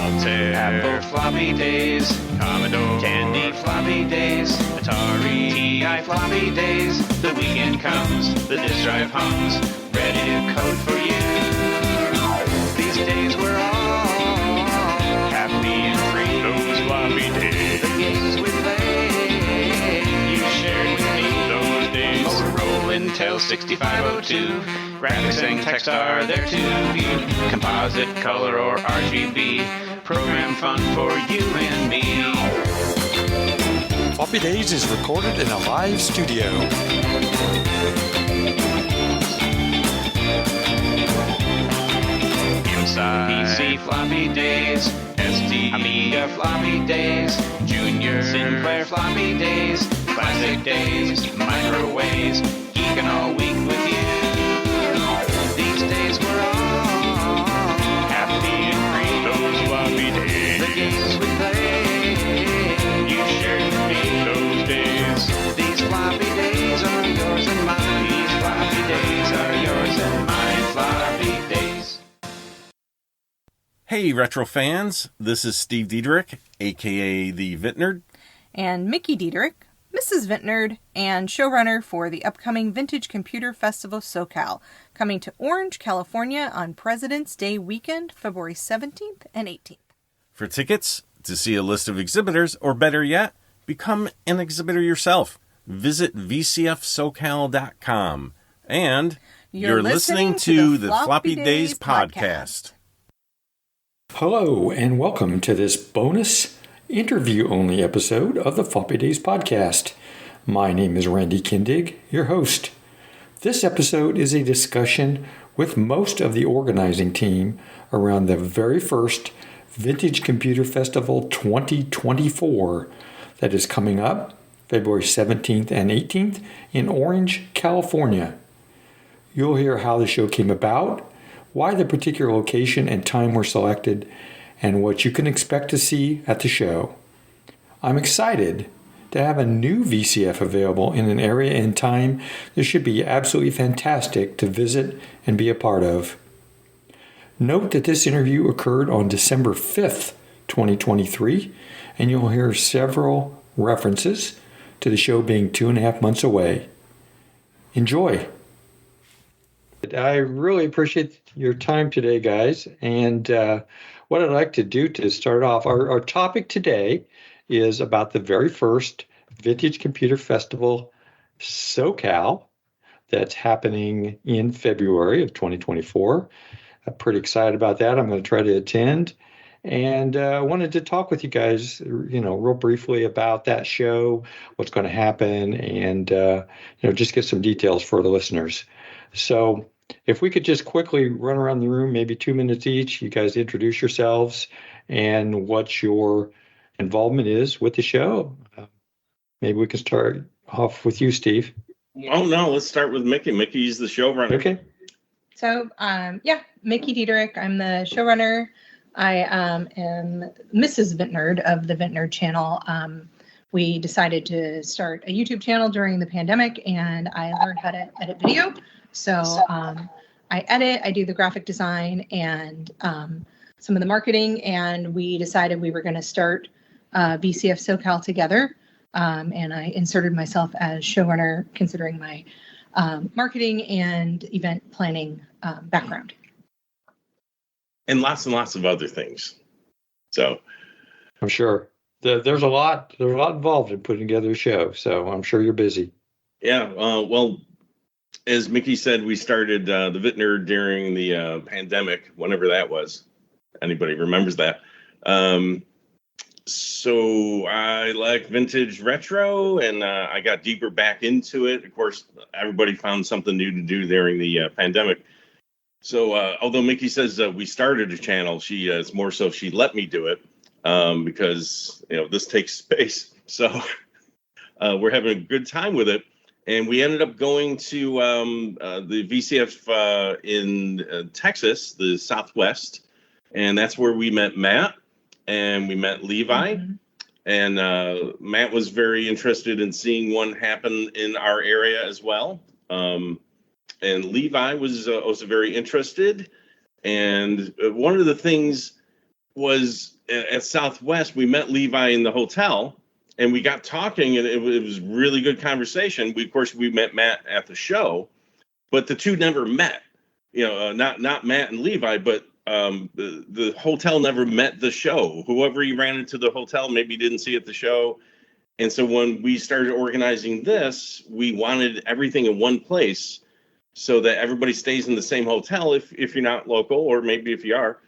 Altair, Apple Floppy Days, Commodore, Tandy Floppy Days, Atari, TI Floppy Days. The weekend comes, the disk drive hums, ready to code for you. These days were all happy and free. Those floppy days, the games we played, you shared with me. Those days, Motorola, Intel 6502, graphics and text are there to view. Composite, color, or RGB, program fun for you and me. Floppy Days is recorded in a live studio. Inside PC Floppy Days, ST Amiga Floppy Days, Junior Sinclair Floppy Days, Classic Days, Microwaves, geeking all week with you. These days were all happy and free. Those floppy days, the games we played, you shared with me. Those days, these floppy days are yours and mine. These floppy days are yours and mine. Floppy days. Hey, retro fans, this is Steve Diederich, aka the Vintnerd. And Mickey Diederich, Mrs. Vintnerd, and showrunner for the upcoming Vintage Computer Festival SoCal, coming to Orange, California on President's Day weekend, February 17th and 18th. For tickets, to see a list of exhibitors, or better yet, become an exhibitor yourself, visit VCFSoCal.com. And you're listening to the Floppy Days Podcast. Hello, and welcome to this bonus interview-only episode of the Floppy Days Podcast. My name is Randy Kindig, your host. This episode is a discussion with most of the organizing team around the very first Vintage Computer Festival 2024 that is coming up February 17th and 18th in Orange, California. You'll hear how the show came about, why the particular location and time were selected, and what you can expect to see at the show. I'm excited to have a new VCF available in an area and time that should be absolutely fantastic to visit and be a part of. Note that this interview occurred on December 5th, 2023, and you'll hear several references to the show being 2.5 months away. Enjoy! I really appreciate your time today, guys. And what I'd like to do to start off, our topic today is about the very first Vintage Computer Festival SoCal that's happening in February of 2024. I'm pretty excited about that. I'm going to try to attend. And I wanted to talk with you guys, real briefly about that show, what's going to happen, and, just get some details for the listeners. So if we could just quickly run around the room, maybe 2 minutes each, you guys introduce yourselves and what your involvement is with the show. Maybe we can start off with you, Steve. Oh, no, let's start with Mickey. Mickey's the showrunner. Okay. So, Mickey Diederich. I'm the showrunner. I am Mrs. Vintnerd of the Vintnerd channel. We decided to start a YouTube channel during the pandemic, and I learned how to edit video. So I edit, I do the graphic design and some of the marketing, and we decided we were going to start VCF SoCal together. And I inserted myself as showrunner, considering my marketing and event planning background. And lots of other things. So I'm sure there's a lot involved in putting together a show. So I'm sure you're busy. Yeah. Well, as Mickey said, we started the Vintnerd during the pandemic, whenever that was. Anybody remembers that? So I like vintage retro, and I got deeper back into it. Of course, everybody found something new to do during the pandemic. So although Mickey says we started a channel, it's more so she let me do it because this takes space. So we're having a good time with it. And we ended up going to the VCF in Texas, the Southwest. And that's where we met Matt and we met Levi. Mm-hmm. And Matt was very interested in seeing one happen in our area as well. And Levi was also very interested. And one of the things was at Southwest. We met Levi in the hotel, and we got talking, and it was really good conversation. Of course, we met Matt at the show, but the two never met. Not Matt and Levi, but the hotel never met the show. Whoever you ran into the hotel maybe didn't see at the show. And so when we started organizing this, we wanted everything in one place so that everybody stays in the same hotel if you're not local, or maybe if you are.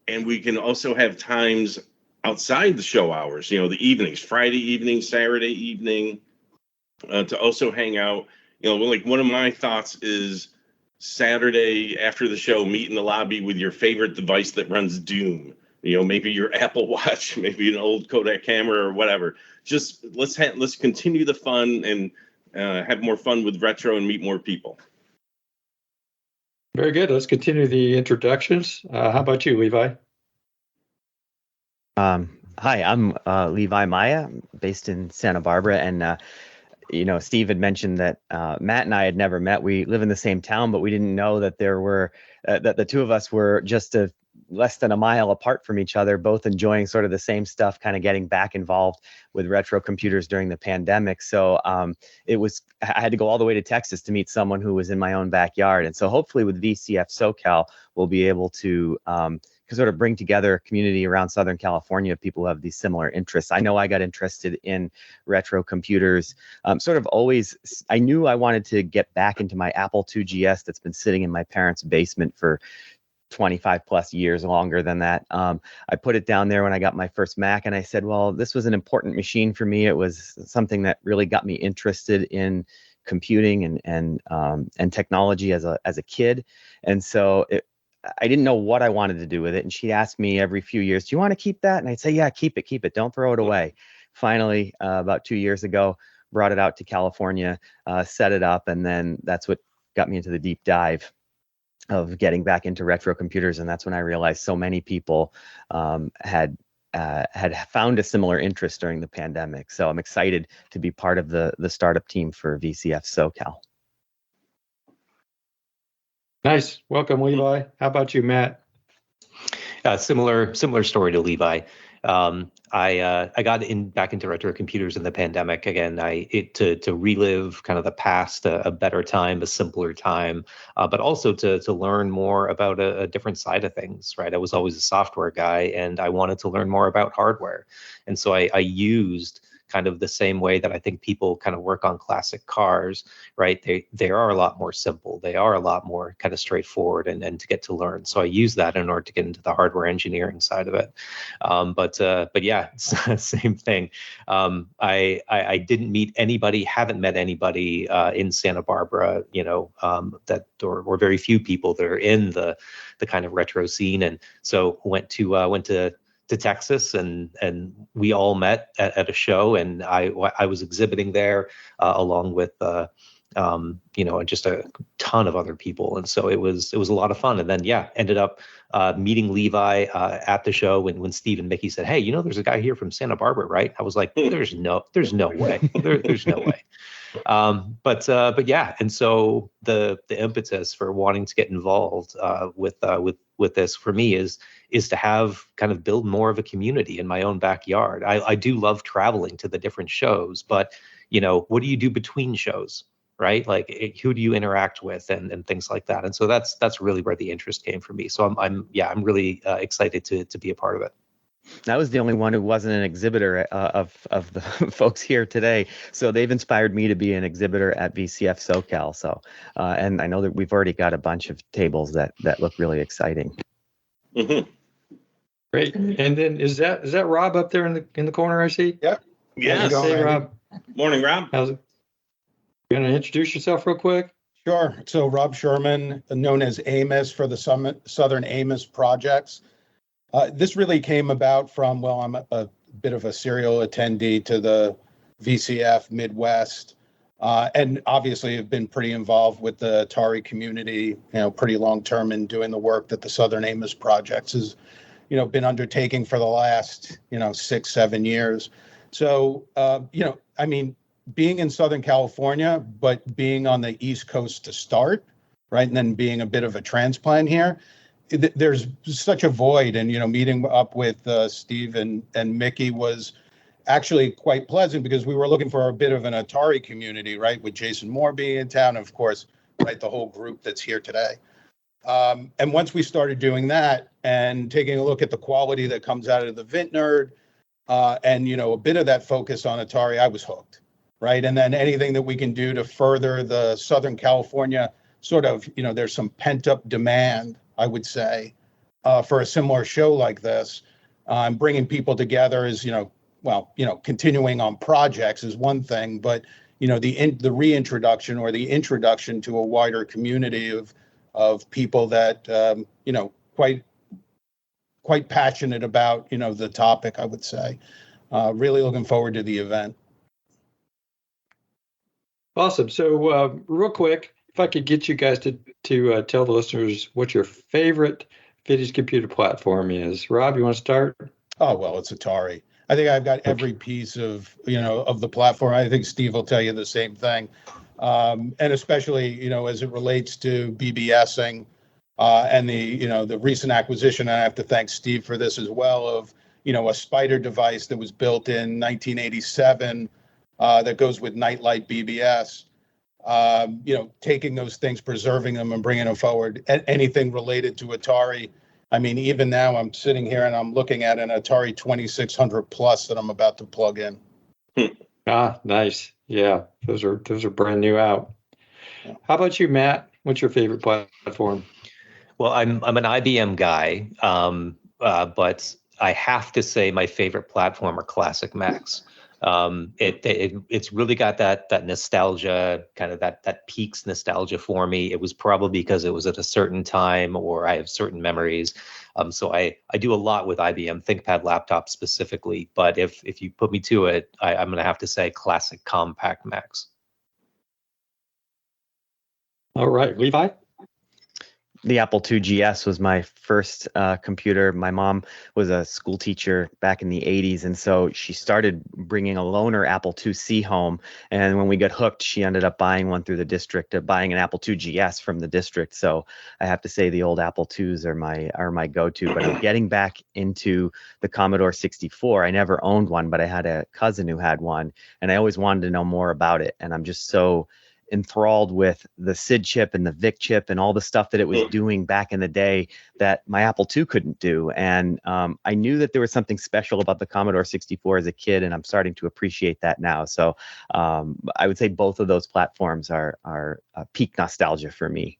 And we can also have times outside the show hours, the evenings, Friday evening, Saturday evening, to also hang out. Like one of my thoughts is Saturday after the show, meet in the lobby with your favorite device that runs Doom. Maybe your Apple Watch, maybe an old Kodak camera or whatever. Just let's continue the fun and have more fun with retro and meet more people. Very good. Let's continue the introductions. How about you, Levi? Hi, I'm Levi Maya, based in Santa Barbara, and Steve had mentioned that Matt and I had never met. We live in the same town, but we didn't know that there were that the two of us were just less than a mile apart from each other, both enjoying sort of the same stuff, kind of getting back involved with retro computers during the pandemic. So I had to go all the way to Texas to meet someone who was in my own backyard. And so hopefully with VCF SoCal, we'll be able to sort of bring together a community around Southern California of people who have these similar interests. I know I got interested in retro computers. I knew I wanted to get back into my Apple II GS that's been sitting in my parents' basement for 25 plus years, longer than that. I put it down there when I got my first Mac, and I said, well, this was an important machine for me. It was something that really got me interested in computing and technology as a kid. And so I didn't know what I wanted to do with it. And she asked me every few years, do you want to keep that? And I'd say, yeah, keep it. Don't throw it away. Finally, about 2 years ago, brought it out to California, set it up. And then that's what got me into the deep dive of getting back into retro computers. And that's when I realized so many people had found a similar interest during the pandemic. So I'm excited to be part of the startup team for VCF SoCal. Nice. Welcome, Levi. How about you, Matt? Similar story to Levi. I got back into retro computers in the pandemic again. To relive kind of the past, a better time, a simpler time, but also to learn more about a different side of things. Right, I was always a software guy, and I wanted to learn more about hardware, and so I used kind of the same way that I think people kind of work on classic cars, right? They are a lot more simple. They are a lot more kind of straightforward and to get to learn. So I use that in order to get into the hardware engineering side of it. But yeah, same thing. I didn't meet anybody, haven't met anybody in Santa Barbara, that or very few people that are in the kind of retro scene. And so went to Texas, and we all met at a show, and I was exhibiting there along with just a ton of other people, and so it was a lot of fun. And then ended up meeting Levi at the show when Steve and Mickey said, "Hey, there's a guy here from Santa Barbara, right?" I was like, "There's no way, there's no way." But yeah, and so the impetus for wanting to get involved with this for me is to have kind of build more of a community in my own backyard. I do love traveling to the different shows, but what do you do between shows, right? Like who do you interact with and things like that. And so that's really where the interest came for me. So I'm really excited to be a part of it. I was the only one who wasn't an exhibitor of the folks here today. So they've inspired me to be an exhibitor at VCF SoCal. So, and I know that we've already got a bunch of tables that look really exciting. Mm-hmm. Great. And then is that Rob up there in the corner? I see. Yep. Yes. Hey, Rob. Morning, Rob. How's it? You gonna introduce yourself real quick? Sure. So Rob Sherman, known as Amos for the Southern Amos projects. This really came about from, I'm a bit of a serial attendee to the VCF Midwest, and obviously have been pretty involved with the Atari community, pretty long term in doing the work that the Southern Amos projects has, been undertaking for the last, 6-7 years. So, being in Southern California, but being on the East Coast to start, right, and then being a bit of a transplant here, there's such a void, and meeting up with Steve and Mickey was actually quite pleasant, because we were looking for a bit of an Atari community, right, with Jason Moore being in town, and of course, right, the whole group that's here today. And once we started doing that and taking a look at the quality that comes out of the Vintnerd, and a bit of that focus on Atari, I was hooked, right? And then anything that we can do to further the Southern California sort of, there's some pent up demand, I would say, for a similar show like this. Bringing people together is, continuing on projects is one thing, but the reintroduction or the introduction to a wider community of people that quite passionate about the topic, I would say. Really looking forward to the event. Awesome. So real quick, if I could get you guys to tell the listeners what your favorite vintage computer platform is. Rob, you want to start? Oh, well, it's Atari. I think I've got every piece of the platform. I think Steve will tell you the same thing. And especially, as it relates to BBSing and the recent acquisition, and I have to thank Steve for this as well, of, a Spider device that was built in 1987 that goes with Nightlight BBS. Taking those things, preserving them and bringing them forward. Anything related to Atari. I mean, even now I'm sitting here and I'm looking at an Atari 2600 Plus that I'm about to plug in. Nice. Yeah, those are brand new out. Yeah. How about you, Matt? What's your favorite platform? Well, I'm an IBM guy, but I have to say my favorite platform are Classic Macs. It's really got that nostalgia, kind of that peaks nostalgia for me. It was probably because it was at a certain time, or I have certain memories. So I do a lot with IBM ThinkPad laptops specifically, but if you put me to it, I'm going to have to say Classic Compact Macs. All right, Levi? The Apple II GS was my first computer. My mom was a school teacher back in the 80s, and so she started bringing a loaner Apple IIc home. And when we got hooked, she ended up buying one through the district, buying an Apple II GS from the district. So I have to say the old Apple IIs are my go-to. But I'm getting back into the Commodore 64. I never owned one, but I had a cousin who had one, and I always wanted to know more about it. And I'm just so enthralled with the SID chip and the VIC chip and all the stuff that it was doing back in the day that my Apple II couldn't do. And I knew that there was something special about the Commodore 64 as a kid, and I'm starting to appreciate that now. So I would say both of those platforms are peak nostalgia for me.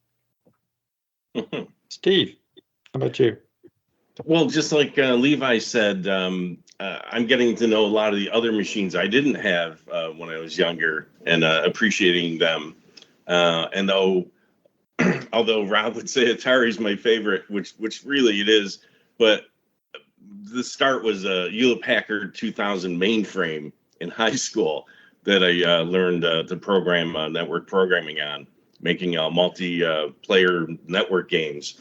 Steve, how about you? Well, just like Levi said, I'm getting to know a lot of the other machines I didn't have when I was younger, and appreciating them. And although Rob would say Atari is my favorite, which really it is, but the start was a Hewlett-Packard 2000 mainframe in high school that I learned to program network programming on, making multiplayer network games.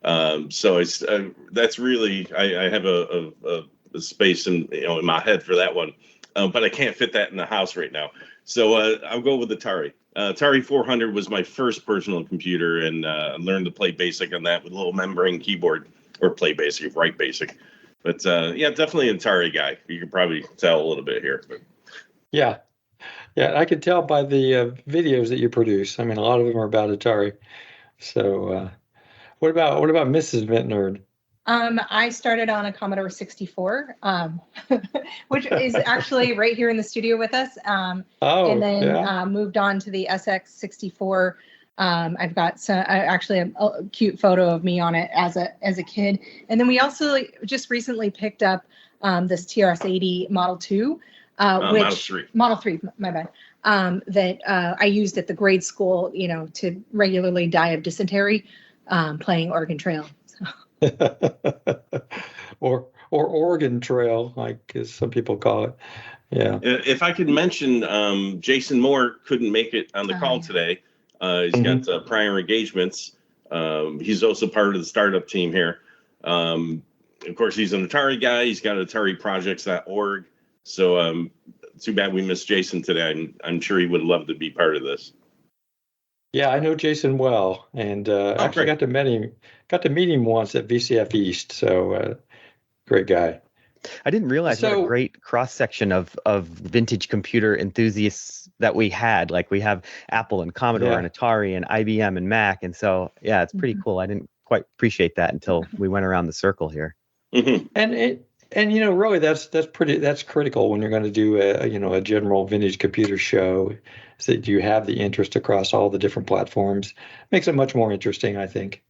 So it's that's really I have a space in my head for that one, but I can't fit that in the house right now. So I'll go with Atari. Atari 400 was my first personal computer, and learned to play BASIC on that with a little membrane keyboard, or play BASIC, write BASIC. But yeah, definitely an Atari guy. You can probably tell a little bit here. But. Yeah, I can tell by the videos that you produce. I mean, a lot of them are about Atari. So. What about Mrs. Vintnerd? I started on a Commodore 64, which is actually right here in the studio with us. And then moved on to the SX64. I've got actually a cute photo of me on it as a kid. And then we also just recently picked up this TRS-80 Model 2, Model 3, my bad. That I used at the grade school, to regularly die of dysentery. Playing Oregon Trail. or Oregon Trail, like as some people call it. Yeah. If I could mention, Jason Moore couldn't make it on the call today. He's got prior engagements. He's also part of the startup team here. Of course, he's an Atari guy. He's got AtariProjects.org. So too bad we missed Jason today. I'm sure he would love to be part of this. Yeah, I know Jason well, and actually great. got to meet him once at VCF East. So great guy. I didn't realize what a So great cross section of vintage computer enthusiasts that we had. Like we have Apple and Commodore yeah, and Atari and IBM and Mac, and so yeah, it's pretty cool. I didn't quite appreciate that until we went around the circle here. Mm-hmm. and really that's critical when you're going to do a general vintage computer show, is that you have the interest across all the different platforms. Makes it much more interesting, I think.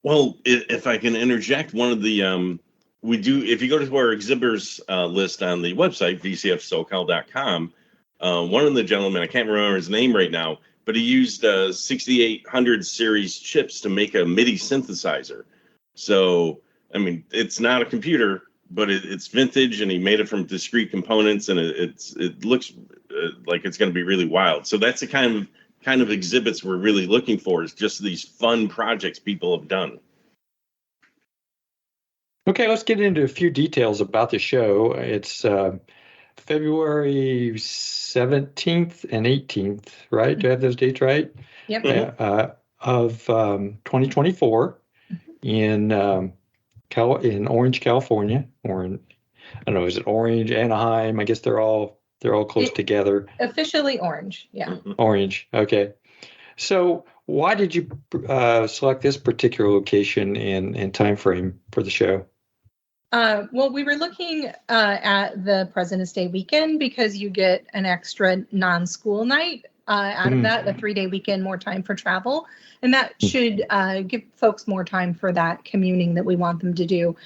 Well, if I can interject, one of the we do, if you go to our exhibitors list on the website vcfsocal.com, one of the gentlemen, I can't remember his name right now, but he used 6800 series chips to make a MIDI synthesizer. So I mean, it's not a computer, but it's vintage, and he made it from discrete components, and it looks like it's going to be really wild. So that's the kind of exhibits we're really looking for, is just these fun projects people have done. Okay, let's get into a few details about the show. It's February 17th and 18th, right? Do I have those dates right? Yep. Of 2024 in in Orange, California, or I don't know, is it Orange, Anaheim? I guess they're all close together. Officially Orange. Yeah. Orange. Okay. So why did you select this particular location and time frame for the show? Well, we were looking at the President's Day weekend because you get an extra non-school night out of that, the 3-day weekend, more time for travel. And that should give folks more time for that communing that we want them to do.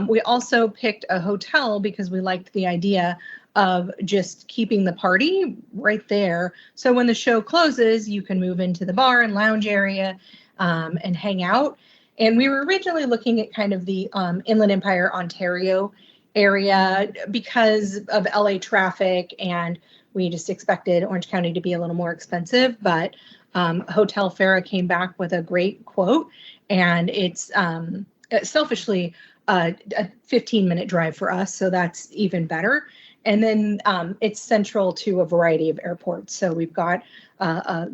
We also picked a hotel because we liked the idea of just keeping the party right there. So when the show closes, you can move into the bar and lounge area and hang out. And we were originally looking at kind of the Inland Empire, Ontario area because of LA traffic, and we just expected Orange County to be a little more expensive. But Hotel Farah came back with a great quote, and it's selfishly a 15-minute drive for us, so that's even better. And then it's central to a variety of airports. So we've got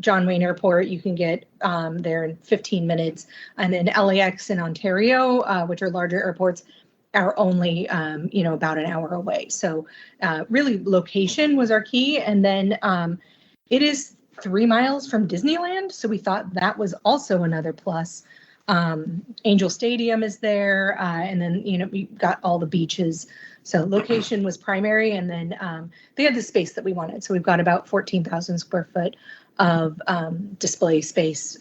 John Wayne Airport. You can get there in 15 minutes. And then LAX in Ontario, which are larger airports, are only, about an hour away. So really location was our key. And then it is 3 miles from Disneyland. So we thought that was also another plus. Angel Stadium is there. And then, we got all the beaches. So location was primary, and then they had the space that we wanted. So we've got about 14,000 square foot of display space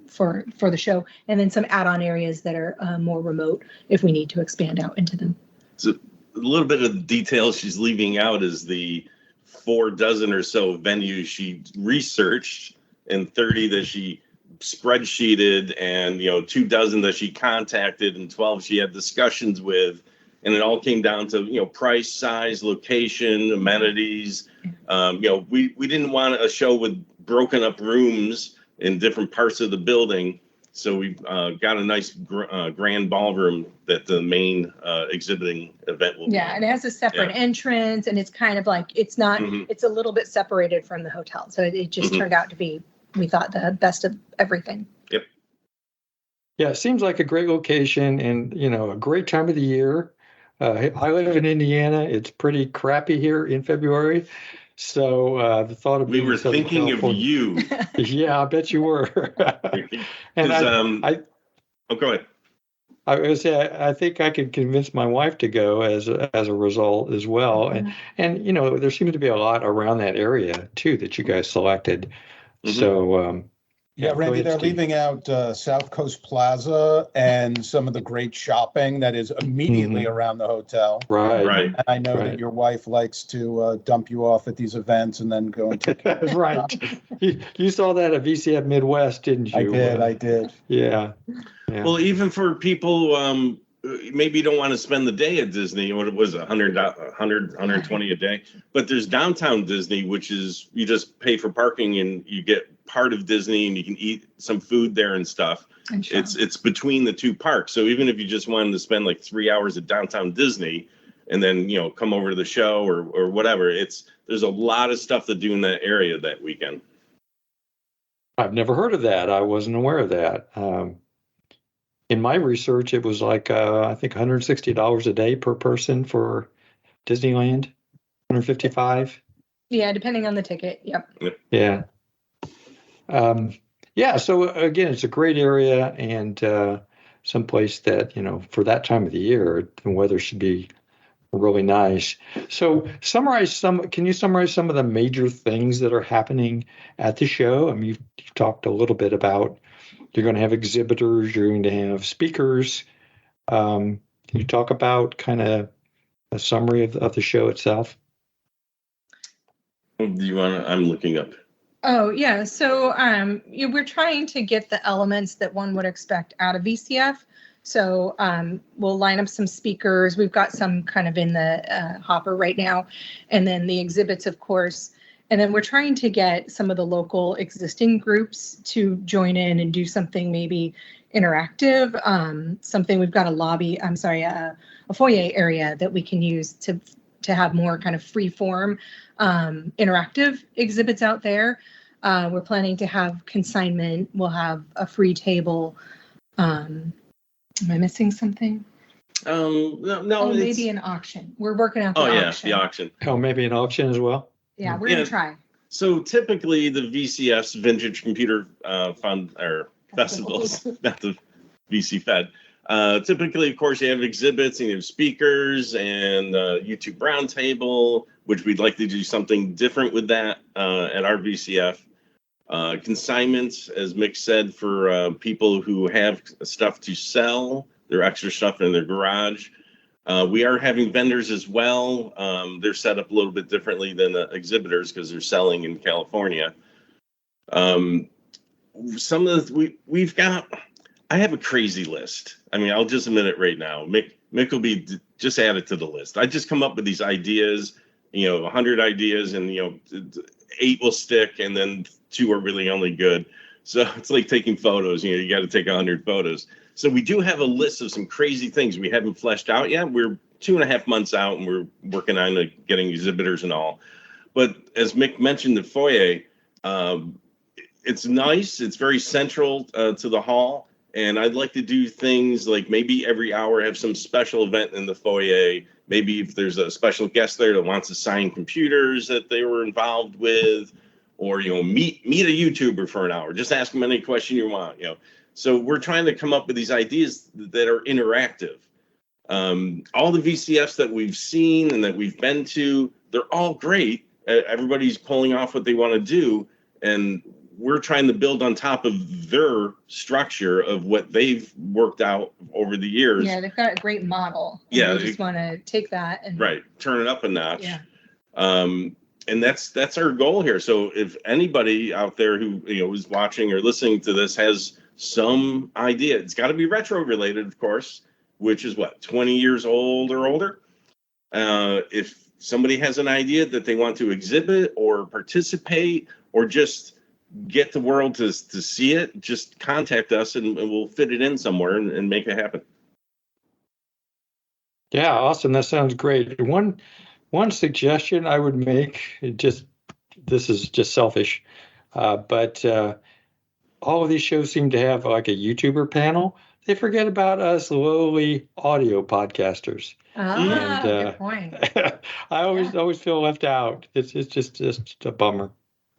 for the show, and then some add-on areas that are more remote if we need to expand out into them. So a little bit of details she's leaving out is the 4 dozen or so venues she researched, and 30 that she spreadsheeted, and 2 dozen that she contacted, and 12 she had discussions with. And it all came down to, price, size, location, amenities. We didn't want a show with broken up rooms in different parts of the building. So we got a nice grand ballroom that the main exhibiting event will be. Yeah, and it has a separate entrance, and it's kind of like, it's not, it's a little bit separated from the hotel. So it just turned out to be, we thought, the best of everything. Yep. Yeah, it seems like a great location and, a great time of the year. I live in Indiana. It's pretty crappy here in February. So the thought of we were thinking of you. Yeah, I bet you were. And go ahead. I was say I think I could convince my wife to go as a result as well. And there seems to be a lot around that area too that you guys selected. So Randy, they're leaving out South Coast Plaza and some of the great shopping that is immediately around the hotel. Right. And I know that your wife likes to dump you off at these events and then go and take care of Right. You saw that at VCF Midwest, didn't you? I did. Yeah. Well, even for people maybe you don't want to spend the day at Disney, what it was, 120 a day. But there's downtown Disney, which is you just pay for parking and you get part of Disney and you can eat some food there and stuff. It's between the 2 parks. So even if you just wanted to spend like 3 hours at downtown Disney and then, come over to the show or whatever, there's a lot of stuff to do in that area that weekend. I've never heard of that. I wasn't aware of that. In my research, it was like I think $160 a day per person for Disneyland. 155. Yeah, depending on the ticket. Yep. Yeah. Yeah. So again, it's a great area and someplace that, for that time of the year, the weather should be really nice. So can you summarize some of the major things that are happening at the show? I mean, you've talked a little bit about you're going to have exhibitors, you're going to have speakers. Can you talk about kind of a summary of the show itself? Do you want to? I'm looking up. Oh, yeah. So we're trying to get the elements that one would expect out of VCF. So we'll line up some speakers. We've got some kind of in the hopper right now. And then the exhibits, of course. And then we're trying to get some of the local existing groups to join in and do something maybe interactive. Something we've got a foyer area that we can use to have more kind of free form interactive exhibits out there. We're planning to have consignment. We'll have a free table. Am I missing something? No. Maybe an auction. We're working out the auction. The auction. Oh, maybe an auction as well? Yeah, we're going to try. So typically the VCF's Vintage Computer Fund or festivals, not the VC Fed. Typically, of course, you have exhibits and you have speakers and YouTube roundtable, which we'd like to do something different with that at our VCF. Consignments, as Mick said, for people who have stuff to sell, their extra stuff in their garage. We are having vendors as well. They're set up a little bit differently than the exhibitors because they're selling in California. Some of we've got. I have a crazy list. I mean, I'll just admit it right now. Mick will be just add it to the list. I just come up with these ideas, 100 ideas, and 8 will stick, and then 2 are really only good. So it's like taking photos. You got to take 100 photos. So we do have a list of some crazy things we haven't fleshed out yet. We're 2.5 months out, and we're working on getting exhibitors and all. But as Mick mentioned, the foyer, it's nice. It's very central to the hall. And I'd like to do things like maybe every hour have some special event in the foyer. Maybe if there's a special guest there that wants to sign computers that they were involved with, or meet a YouTuber for an hour. Just ask them any question you want. So we're trying to come up with these ideas that are interactive. All the VCFs that we've seen and that we've been to, they're all great. Everybody's pulling off what they want to do, and we're trying to build on top of their structure of what they've worked out over the years. Yeah, they've got a great model. Yeah, we just want to take that and turn it up a notch. Yeah. And that's our goal here. So if anybody out there who is watching or listening to this has some idea, it's got to be retro related, of course, which is 20 years old or older. If somebody has an idea that they want to exhibit or participate or just get the world to see it, just contact us and we'll fit it in somewhere and make it happen. Yeah, awesome. That sounds great. One suggestion I would make, this is just selfish, but all of these shows seem to have like a YouTuber panel. They forget about us lowly audio podcasters. Good point. I always feel left out. It's just a bummer.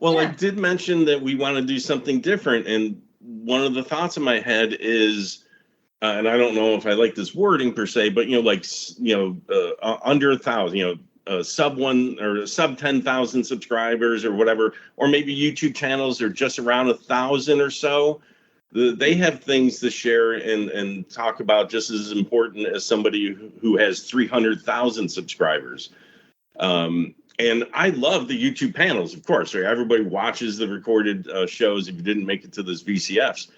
Well, I did mention that we want to do something different, and one of the thoughts in my head is, and I don't know if I like this wording per se, but under 1,000, sub 1 or sub 10,000 subscribers or whatever, or maybe YouTube channels are just around 1,000 or so. They have things to share and talk about just as important as somebody who has 300,000 subscribers. And I love the YouTube panels, of course. Right? Everybody watches the recorded shows if you didn't make it to this VCFs.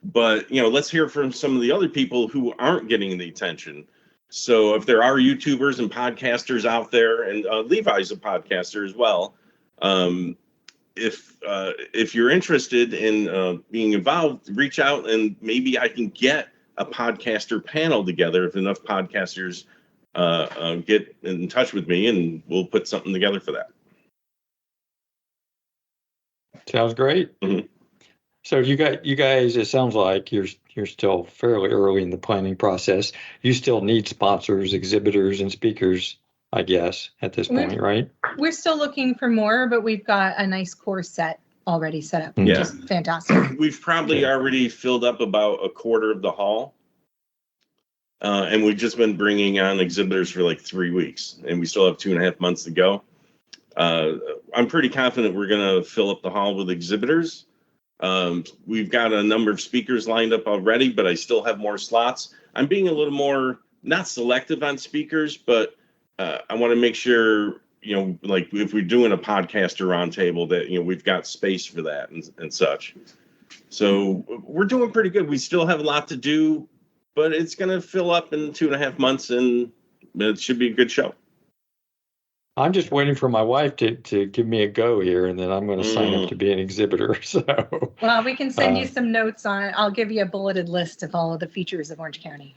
But, let's hear from some of the other people who aren't getting the attention. So if there are YouTubers and podcasters out there, and Levi's a podcaster as well, if you're interested in being involved, reach out and maybe I can get a podcaster panel together if enough podcasters get in touch with me, and we'll put something together for that. Sounds great. Mm-hmm. So you guys, it sounds like you're still fairly early in the planning process. You still need sponsors, exhibitors, and speakers, I guess, at this point, right? We're still looking for more, but we've got a nice core set already set up, Yeah. which is fantastic. We've probably already filled up about a quarter of the hall. And we've just been bringing on exhibitors for like 3 weeks, and we still have 2.5 months to go. I'm pretty confident we're going to fill up the hall with exhibitors. We've got a number of speakers lined up already, but I still have more slots. I'm being a little more, not selective on speakers, but I want to make sure, like if we're doing a podcast or roundtable that, we've got space for that and such. So we're doing pretty good. We still have a lot to do, but it's going to fill up in 2.5 months, and it should be a good show. I'm just waiting for my wife to give me a go here, and then I'm going to sign up to be an exhibitor. So, well, we can send you some notes on it. I'll give you a bulleted list of all of the features of Orange County.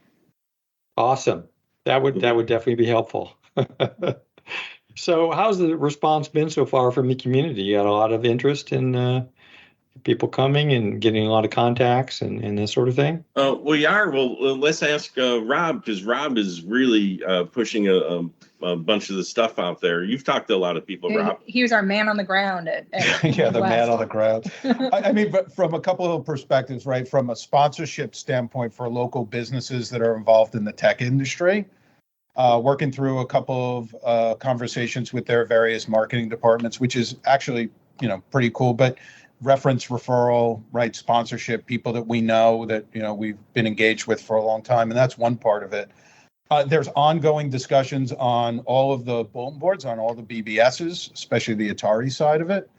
Awesome. That would definitely be helpful. So how's the response been so far from the community? You got a lot of interest in people coming and getting a lot of contacts and this sort of thing? We are. Well, let's ask Rob, because Rob is really pushing a bunch of the stuff out there. You've talked to a lot of people, Rob. He was our man on the ground at Yeah, the West. man on the ground. I mean, but from a couple of perspectives, right? From a sponsorship standpoint for local businesses that are involved in the tech industry, working through a couple of conversations with their various marketing departments, which is actually, pretty cool. But reference referral, right? Sponsorship, people that we know that, we've been engaged with for a long time. And that's one part of it. There's ongoing discussions on all of the bulletin boards, on all the BBSs, especially the Atari side of it.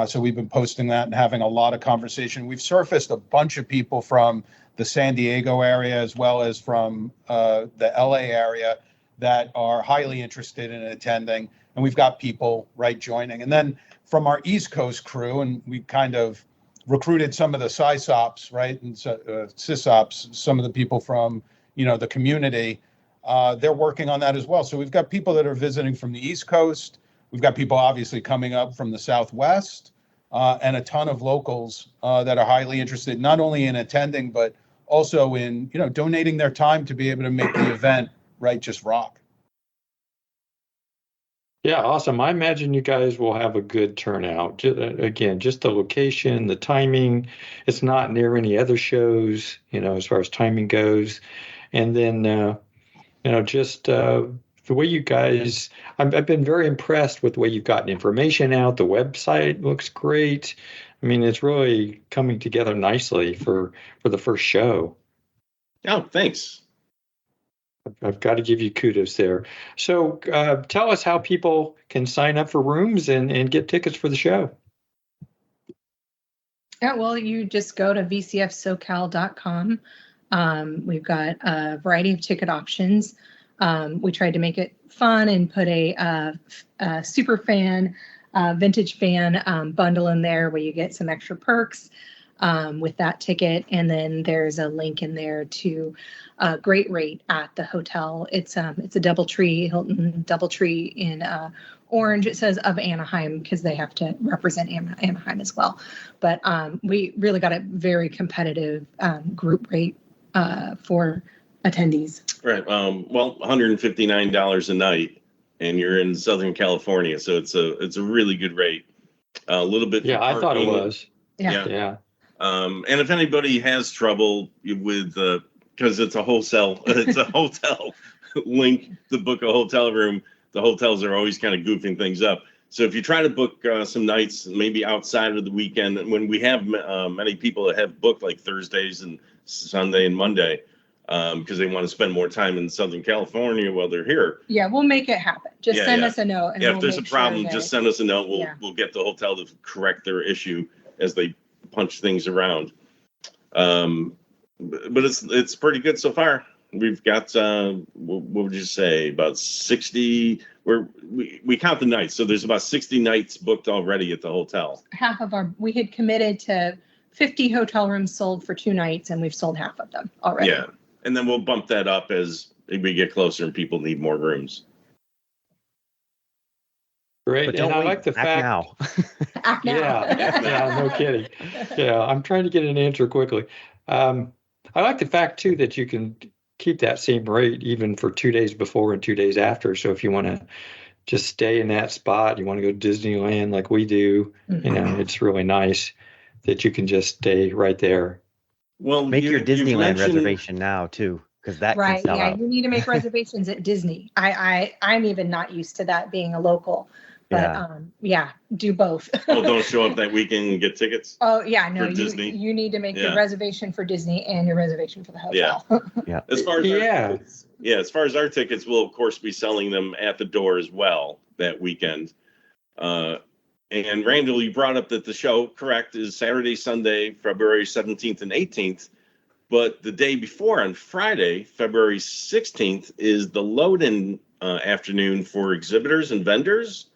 So we've been posting that and having a lot of conversation. We've surfaced a bunch of people from the San Diego area as well as from the LA area that are highly interested in attending. And we've got people, right, joining. And then from our East Coast crew, and we kind of recruited some of the SysOps, right, and SysOps, some of the people from, the community. They're working on that as well. So we've got people that are visiting from the East Coast. We've got people obviously coming up from the Southwest, and a ton of locals that are highly interested, not only in attending, but also in, donating their time to be able to make the event, right, just rock. Yeah, awesome. I imagine you guys will have a good turnout. Again, just the location, the timing. It's not near any other shows, as far as timing goes. And then, just the way you guys, I've been very impressed with the way you've gotten information out. The website looks great. I mean, it's really coming together nicely for the first show. Oh, thanks. I've got to give you kudos there. So tell us how people can sign up for rooms and get tickets for the show. Yeah, well, you just go to VCFSoCal.com. We've got a variety of ticket options. We tried to make it fun and put a super fan, vintage fan bundle in there where you get some extra perks with that ticket. And then there's a link in there to a great rate at the hotel. It's a DoubleTree, Hilton DoubleTree in Orange. It says of Anaheim because they have to represent Anaheim as well. But we really got a very competitive group rate for attendees. Right. Well, $159 a night, and you're in Southern California, so it's a really good rate. A little bit. Yeah, I thought it was. Yeah. And if anybody has trouble with because it's a hotel link to book a hotel room, the hotels are always kind of goofing things up. So if you try to book some nights, maybe outside of the weekend, when we have many people that have booked like Thursdays and Sunday and Monday, because they want to spend more time in Southern California while they're here. Yeah, we'll make it happen. Just send us a note. And if there's a problem, just send us a note. We'll get the hotel to correct their issue as they punch things around. But it's pretty good so far. We've got what would you say, about 60? We count the nights, so there's about 60 nights booked already at the hotel. We had committed to 50 hotel rooms sold for 2 nights, and we've sold half of them already. Yeah, and then we'll bump that up as we get closer and people need more rooms. Great. But And don't I wait, like the act fact. now. Act now. Yeah, no kidding. Yeah, I'm trying to get an answer quickly. I like the fact too that you can keep that same rate even for 2 days before and 2 days after. So if you want to just stay in that spot, you want to go to Disneyland like we do, it's really nice that you can just stay right there. Well, Make your Disneyland mentioned- reservation now too, because that Right. can sell Yeah. out. You need to make reservations at Disney. I'm even not used to that being a local, but do both. Well, don't show up that weekend and get tickets. Oh yeah, no, For Disney? you need to make your Yeah. reservation for Disney and your reservation for the hotel. As far as Yeah. as far as our tickets, we'll of course be selling them at the door as well that weekend. And Randall, you brought up that the show, correct, is Saturday, Sunday, February 17th and 18th. But the day before, on Friday, February 16th, is the load-in afternoon for exhibitors and vendors.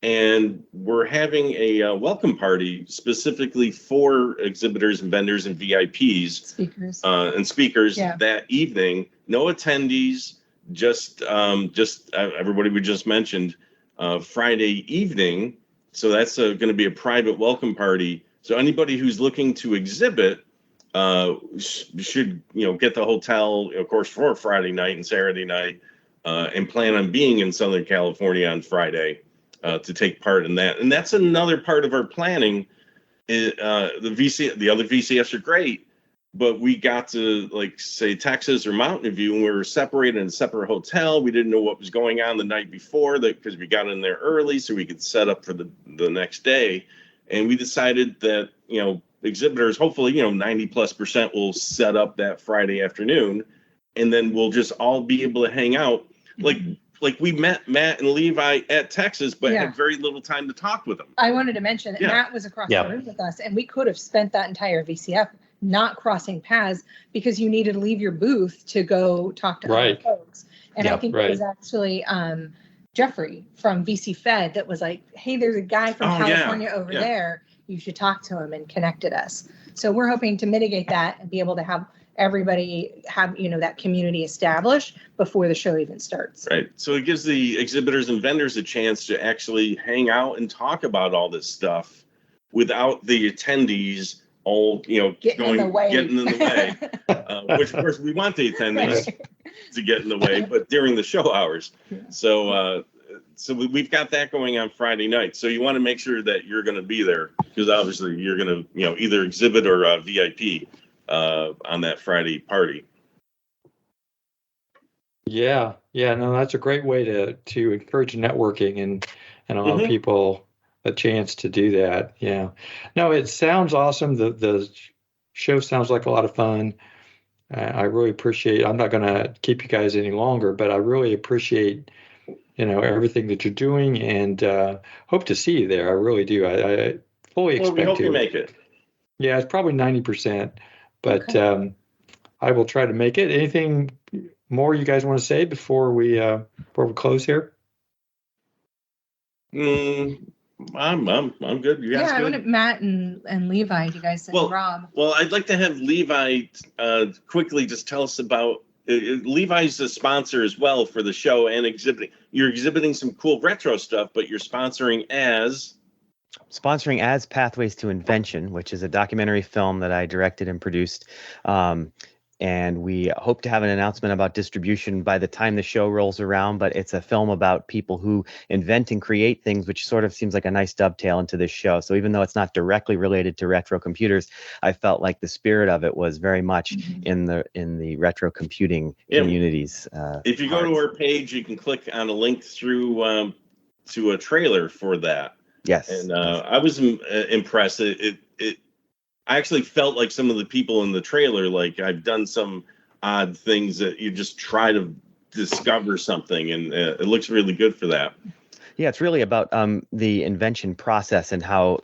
And we're having a welcome party specifically for exhibitors and vendors and VIPs. Speakers. And speakers Yeah. that evening. No attendees, just everybody we just mentioned, Friday evening. So that's going to be a private welcome party. So anybody who's looking to exhibit should get the hotel, of course, for Friday night and Saturday night, and plan on being in Southern California on Friday to take part in that. And that's another part of our planning. The other VCFs are great, but we got to say Texas or Mountain View, and we were separated in a separate hotel. We didn't know what was going on the night before because we got in there early so we could set up for the next day. And we decided that, exhibitors, hopefully, 90+% will set up that Friday afternoon, and then we'll just all be able to hang out. Like we met Matt and Levi at Texas, but had very little time to talk with them. I wanted to mention that Matt was across the room with us, and we could have spent that entire VCF not crossing paths because you needed to leave your booth to go talk to other folks. And I think it was actually Jeffrey from VC Fed that was like, hey, there's a guy from California over there. You should talk to him, and connected us. So we're hoping to mitigate that and be able to have everybody have, that community established before the show even starts. Right. So it gives the exhibitors and vendors a chance to actually hang out and talk about all this stuff without the attendees all, getting in the way, which of course we want the attendees to get in the way, but during the show hours. So we've got that going on Friday night. So you want to make sure that you're going to be there because obviously you're going to, either exhibit or VIP on that Friday party. Yeah, no, that's a great way to encourage networking and allow people a chance to do that. Yeah, no, it sounds awesome. The show sounds like a lot of fun. I really appreciate. I'm not going to keep you guys any longer, but I really appreciate everything that you're doing, and hope to see you there. I really do. I fully expect we hope to. you make it. Yeah, it's probably 90%, but I will try to make it. Anything more you guys want to say before we close here? I'm good. You guys I good? wanted Matt and Levi. You guys and Rob. Well, I'd like to have Levi quickly just tell us about. Levi's a sponsor as well for the show and exhibiting. You're exhibiting some cool retro stuff, but you're sponsoring as Pathways to Invention, which is a documentary film that I directed and produced. And we hope to have an announcement about distribution by the time the show rolls around. But it's a film about people who invent and create things, which sort of seems like a nice dovetail into this show. So even though it's not directly related to retro computers, I felt like the spirit of it was very much in the retro computing communities. If you go to our page, you can click on a link through to a trailer for that. Yes. And I was impressed. I actually felt like some of the people in the trailer, like I've done some odd things that you just try to discover something, and it looks really good for that. Yeah, it's really about the invention process and how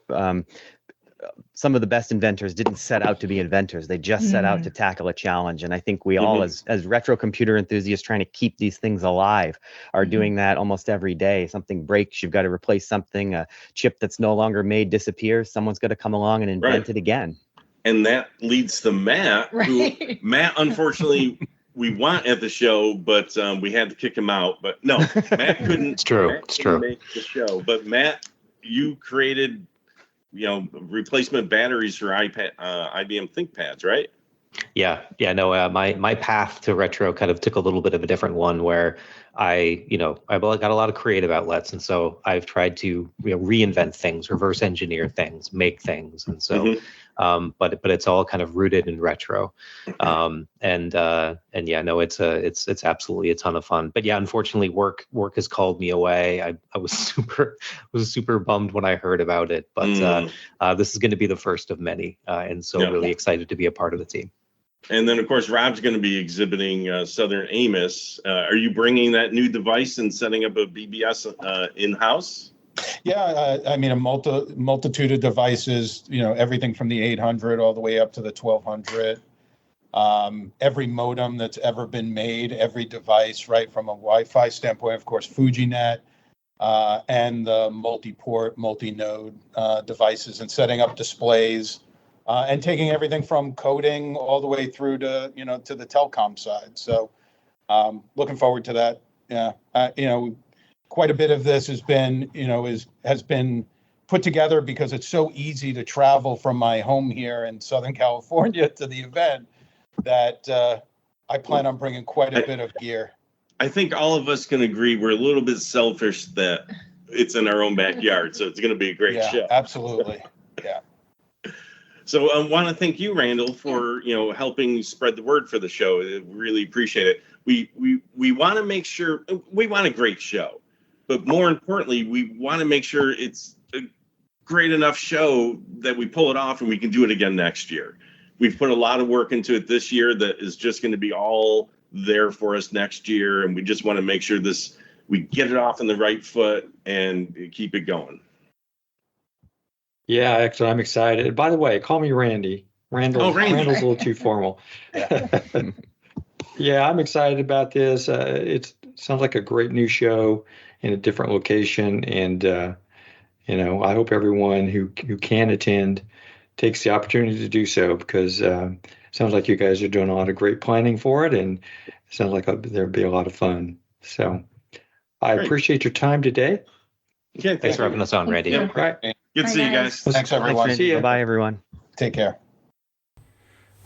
some of the best inventors didn't set out to be inventors. They just set out to tackle a challenge. And I think we all, as retro computer enthusiasts trying to keep these things alive, are doing that almost every day. Something breaks, you've got to replace something. A chip that's no longer made disappears. Someone's got to come along and invent it again. And that leads to Matt, who Matt, unfortunately, we want at the show, but we had to kick him out. But no, Matt couldn't. It's true. Matt It's couldn't true. make the show. But Matt, you created, replacement batteries for IBM ThinkPads, right? Yeah. No, my path to retro kind of took a little bit of a different one where I've got a lot of creative outlets. And so I've tried to reinvent things, reverse engineer things, make things. And so, but it's all kind of rooted in retro. And yeah, no, it's absolutely a ton of fun. But yeah, unfortunately work has called me away. I was super bummed when I heard about it, but this is going to be the first of many. And so really excited to be a part of the team. And then, of course, Rob's going to be exhibiting Southern Amos. Are you bringing that new device and setting up a BBS in-house? Yeah, I mean, a multitude of devices, everything from the 800 all the way up to the 1200. Every modem that's ever been made, every device, right, from a Wi-Fi standpoint, of course, FujiNet, and the multi-port, multi-node devices, and setting up displays. And taking everything from coding all the way through to to the telecom side. So looking forward to that. Yeah, quite a bit of this has been put together because it's so easy to travel from my home here in Southern California to the event that I plan on bringing quite a bit of gear. I think all of us can agree we're a little bit selfish that it's in our own backyard, so it's going to be a great show. Absolutely. Yeah. So I want to thank you, Randall, for helping spread the word for the show. I really appreciate it. We want to make sure we want a great show, but more importantly, we want to make sure it's a great enough show that we pull it off and we can do it again next year. We've put a lot of work into it this year that is just going to be all there for us next year, and we just want to make sure we get it off on the right foot and keep it going. Yeah, actually, I'm excited. By the way, call me Randy. Randy. Randall's a little too formal. Yeah, I'm excited about this. It sounds like a great new show in a different location, and I hope everyone who can attend takes the opportunity to do so, because it sounds like you guys are doing a lot of great planning for it, and it sounds like there'll be a lot of fun. So I appreciate your time today. Yeah, Thanks for having us on, Randy. Yeah. Right. Good to see you guys. Thanks, everyone. See ya. Bye, everyone. Take care.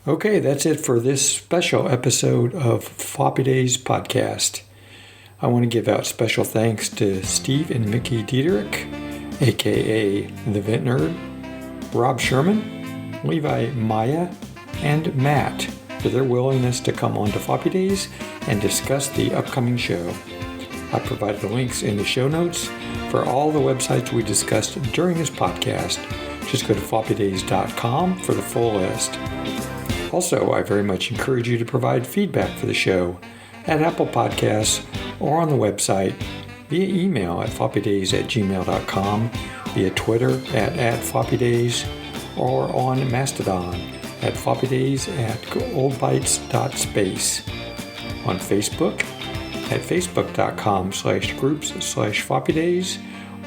Okay, that's it for this special episode of Floppy Days Podcast. I want to give out special thanks to Steve and Mickey Diederich, aka The Vent Nerd, Rob Sherman, Levi Maya, and Matt for their willingness to come on to Floppy Days and discuss the upcoming show. I provided the links in the show notes for all the websites we discussed during this podcast. Just go to floppydays.com for the full list. Also, I very much encourage you to provide feedback for the show at Apple Podcasts or on the website, via email at floppydays@gmail.com, via Twitter at floppydays, or on Mastodon at floppydays@oldbytes.space. On Facebook at facebook.com/groups/floppydays,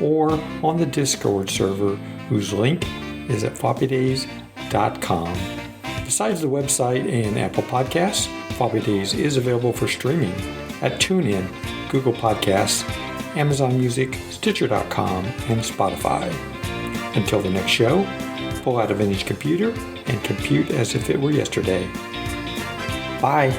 or on the Discord server, whose link is at floppydays.com. Besides the website and Apple Podcasts, Floppy Days is available for streaming at TuneIn, Google Podcasts, Amazon Music, Stitcher.com, and Spotify. Until the next show, pull out a vintage computer and compute as if it were yesterday. Bye.